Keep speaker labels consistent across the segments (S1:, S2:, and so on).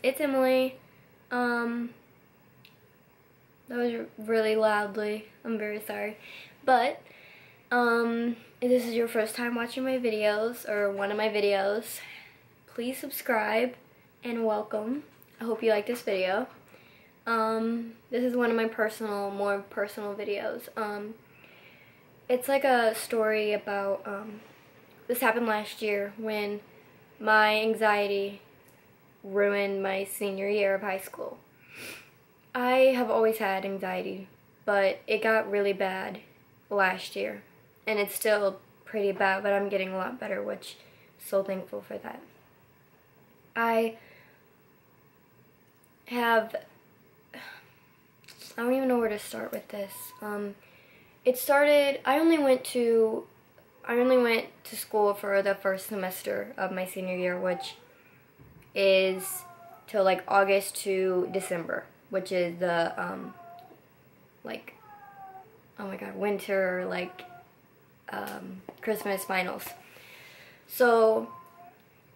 S1: it's Emily. That was really loudly. I'm very sorry. But, if this is your first time watching my videos, or one of my videos, please subscribe and welcome. I hope you like this video. This is one of my more personal videos. It's like a story about, this happened last year when my anxiety ruined my senior year of high school. I have always had anxiety, but it got really bad last year. And it's still pretty bad, but I'm getting a lot better, which I'm so thankful for that. I don't even know where to start with this. It started, I only went to school for the first semester of my senior year, which is till like August to December, which is the, like, oh my god, winter, like, Christmas finals. So,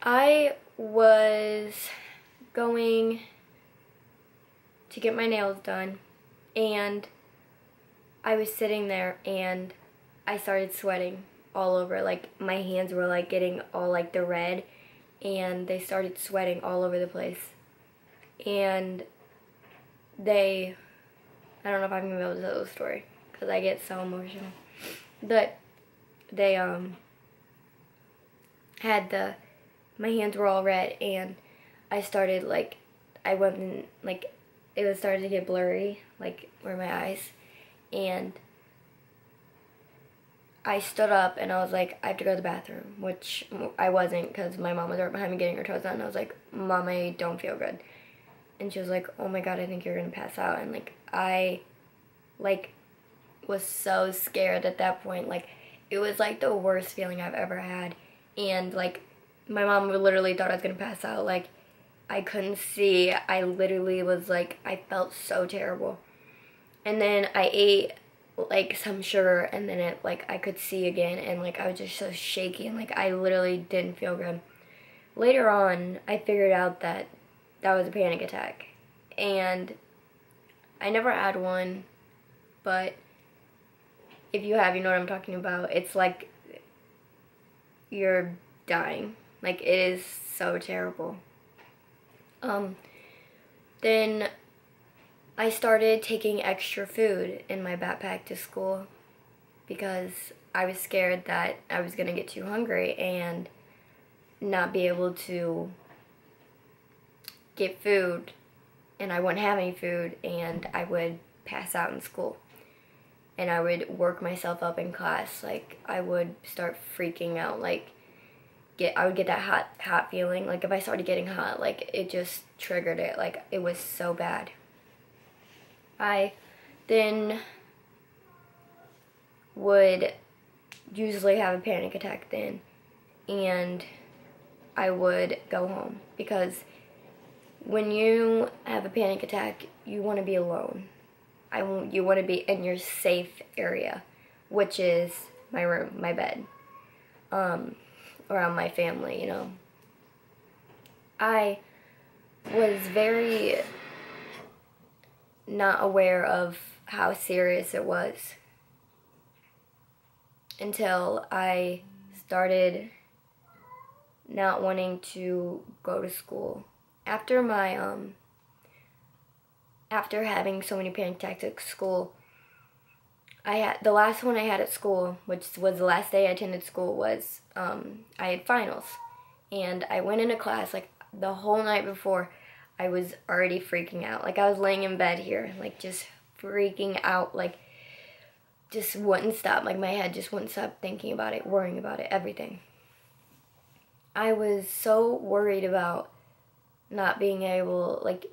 S1: I was going to get my nails done, and I was sitting there and I started sweating all over. Like, my hands were like getting all like the red, and they started sweating all over the place. And I don't know if I'm gonna be able to tell the story because I get so emotional. But they my hands were all red, and I started like, it was starting to get blurry, like where my eyes, and I stood up and I was like, I have to go to the bathroom, which I wasn't because my mom was right behind me getting her toes done, and I was like, Mom, I don't feel good. And she was like, oh my god, I think you're gonna pass out. And like, I was so scared at that point. Like, it was like the worst feeling I've ever had. And like, my mom literally thought I was gonna pass out. Like, I couldn't see. I literally was like, I felt so terrible. And then I ate like some sugar, and then it, like, I could see again, and like, I was just so shaky, and like, I literally didn't feel good. Later on, I figured out that that was a panic attack, and I never had one, but if you have, you know what I'm talking about. It's like you're dying. Like, it is so terrible. Then I started taking extra food in my backpack to school because I was scared that I was gonna get too hungry and not be able to get food, and I wouldn't have any food, and I would pass out in school. And I would work myself up in class. Like, I would start freaking out. Like, I would get that hot feeling. Like, if I started getting hot, like, it just triggered it. Like, it was so bad. I then would usually have a panic attack then, and I would go home, because when you have a panic attack, you want to be alone. You want to be in your safe area, which is my room, my bed, around my family, you know. I was very not aware of how serious it was until I started not wanting to go to school. After having so many panic attacks at school, the last one I had at school, which was the last day I attended school, was, I had finals. And I went into class, like, the whole night before, I was already freaking out. Like, I was laying in bed here, like, just freaking out, like, just wouldn't stop. Like, my head just wouldn't stop thinking about it, worrying about it, everything. I was so worried about not being able, like,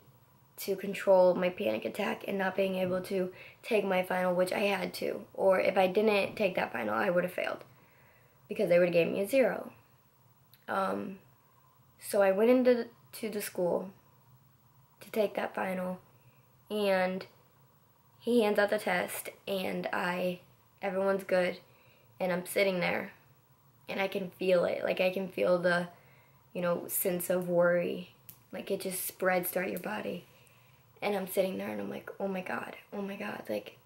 S1: to control my panic attack and not being able to take my final, which I had to. Or if I didn't take that final, I would have failed, because they would have gave me a 0. So I went into the school to take that final, and he hands out the test, and everyone's good, and I'm sitting there, and I can feel it. Like, I can feel the, sense of worry Like, it just spreads throughout your body. And I'm sitting there and I'm like, oh my God, like,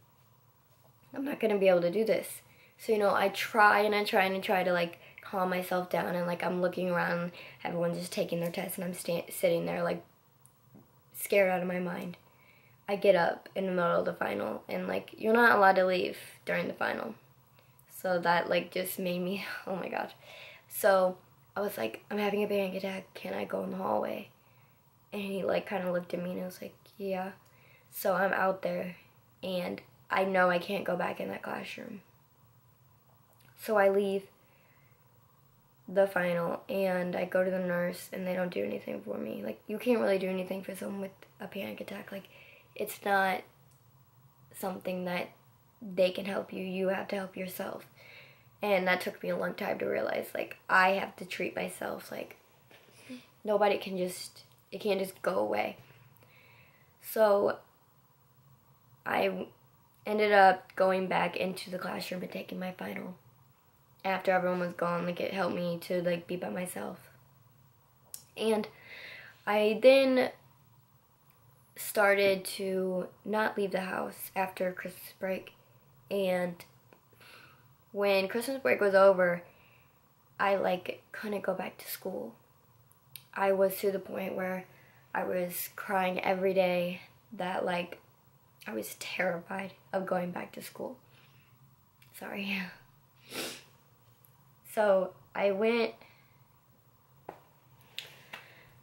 S1: I'm not gonna be able to do this. So, you know, I try and I try and I try to, like, calm myself down, and, like, I'm looking around, everyone's just taking their tests, and I'm sitting there, like, scared out of my mind. I get up in the middle of the final, and, like, you're not allowed to leave during the final. So that, like, just made me, oh my God. So I was like, I'm having a panic attack, can I go in the hallway? And he, like, kind of looked at me, and I was like, yeah. So I'm out there, and I know I can't go back in that classroom. So I leave the final, and I go to the nurse, and they don't do anything for me. Like, you can't really do anything for someone with a panic attack. Like, it's not something that they can help you. You have to help yourself. And that took me a long time to realize, like, I have to treat myself. Like, nobody can just, it can't just go away. So I ended up going back into the classroom and taking my final. After everyone was gone, like, it helped me to, like, be by myself. And I then started to not leave the house after Christmas break. And when Christmas break was over, I, like, couldn't go back to school. I was to the point where I was crying every day that, like, I was terrified of going back to school. Sorry. So I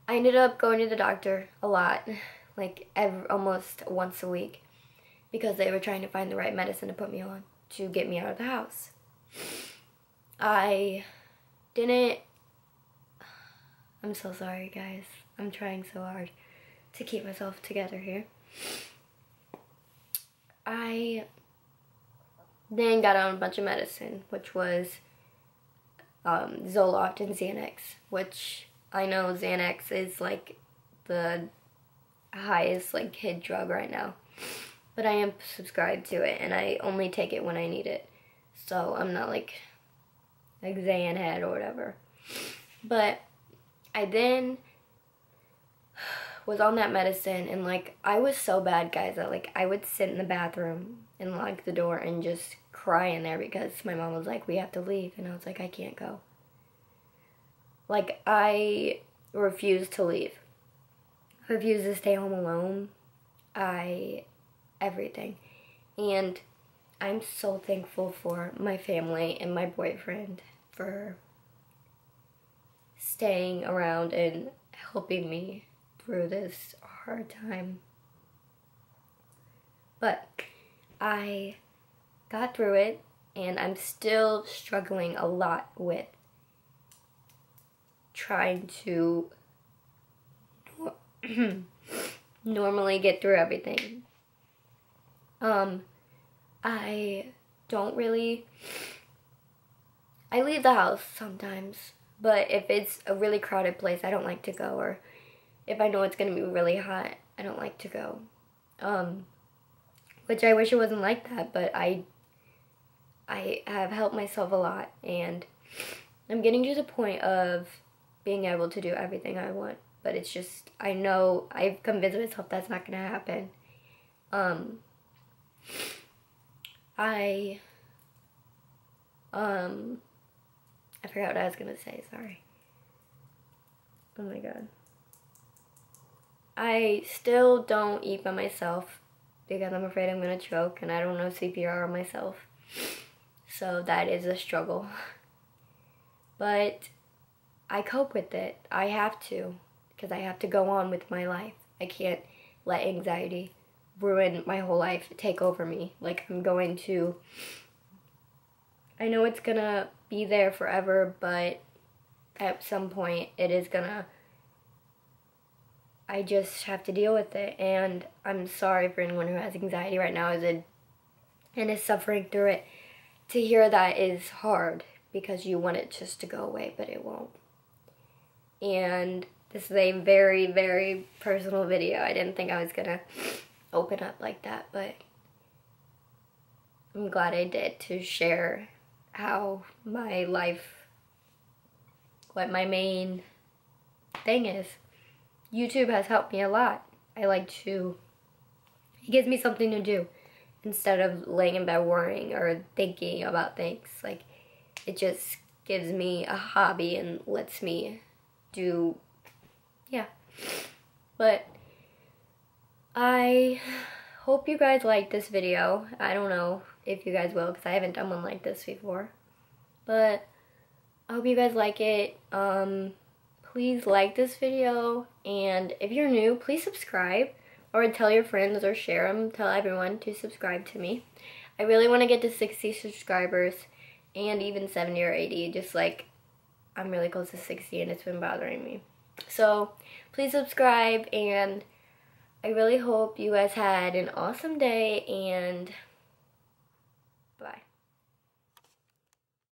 S1: ended up going to the doctor a lot, like almost once a week, because they were trying to find the right medicine to put me on to get me out of the house. I'm so sorry, guys. I'm trying so hard to keep myself together here. I then got on a bunch of medicine, which was Zoloft and Xanax, which I know Xanax is, like, the highest, like, hit drug right now. But I am subscribed to it, and I only take it when I need it. So I'm not, like Xan head or whatever. But I then was on that medicine, and, like, I was so bad, guys, that, like, I would sit in the bathroom and lock the door and just cry in there because my mom was like, we have to leave, and I was like, I can't go. Like, I refused to leave. I refused to stay home alone. Everything. And I'm so thankful for my family and my boyfriend for staying around and helping me through this hard time. But I got through it, and I'm still struggling a lot with trying to normally get through everything. I leave the house sometimes, but if it's a really crowded place, I don't like to go, or if I know it's gonna be really hot, I don't like to go. Which I wish it wasn't like that, but I have helped myself a lot, and I'm getting to the point of being able to do everything I want, but it's just, I know, I've convinced myself that's not gonna happen. I forgot what I was gonna say, sorry. Oh my God. I still don't eat by myself because I'm afraid I'm gonna choke, and I don't know CPR on myself. So that is a struggle. But I cope with it. I have to, because I have to go on with my life. I can't let anxiety ruin my whole life, take over me. Like, I know it's gonna be there forever, but at some point I just have to deal with it. And I'm sorry for anyone who has anxiety right now and is suffering through it. To hear that is hard, because you want it just to go away, but it won't. And this is a very, very personal video. I didn't think I was gonna open up like that, but I'm glad I did, to share how my life, what my main thing is. YouTube has helped me a lot. It gives me something to do instead of laying in bed worrying or thinking about things. Like, it just gives me a hobby and lets me do, yeah. But I hope you guys liked this video. I don't know if you guys will, because I haven't done one like this before. But I hope you guys like it. Please like this video, and if you're new, please subscribe, or tell your friends or share them. Tell everyone to subscribe to me. I really want to get to 60 subscribers, and even 70 or 80. Just like, I'm really close to 60 and it's been bothering me. So please subscribe, and I really hope you guys had an awesome day, and